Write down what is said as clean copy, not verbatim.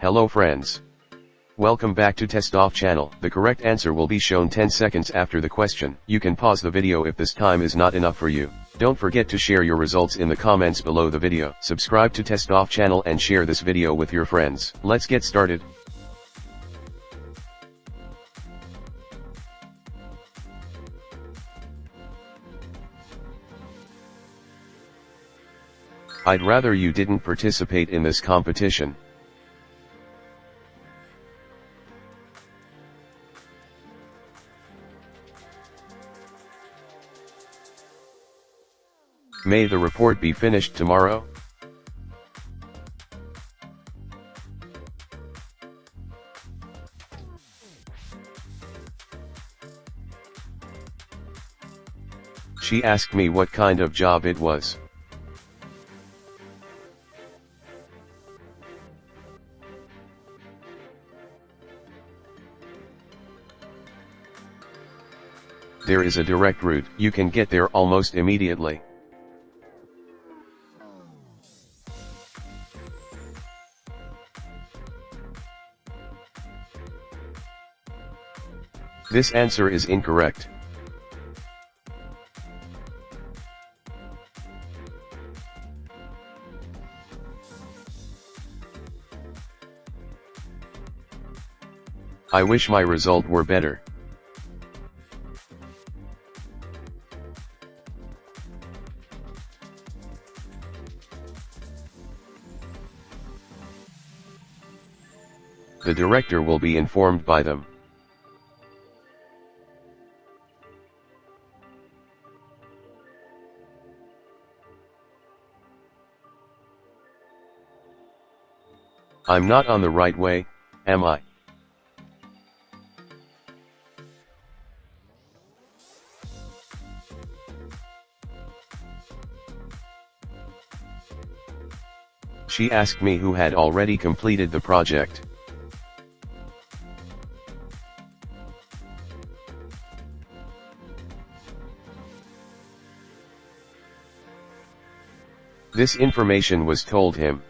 Hello friends. Welcome back to TESTOFF channel. The correct answer will be shown 10 seconds after the question. You can pause the video if this time is not enough for you. Don't forget to share your results in the comments below the video. Subscribe to TESTOFF channel and share this video with your friends. Let's get started. I'd rather you didn't participate in this competition. May the report be finished tomorrow? She asked me what kind of job it was. There is a direct route. You can get there almost immediately. This answer is incorrect. I wish my result were better. The director will be informed by them. I'm not on the right way, am I? She asked me who had already completed the project. This information was told him.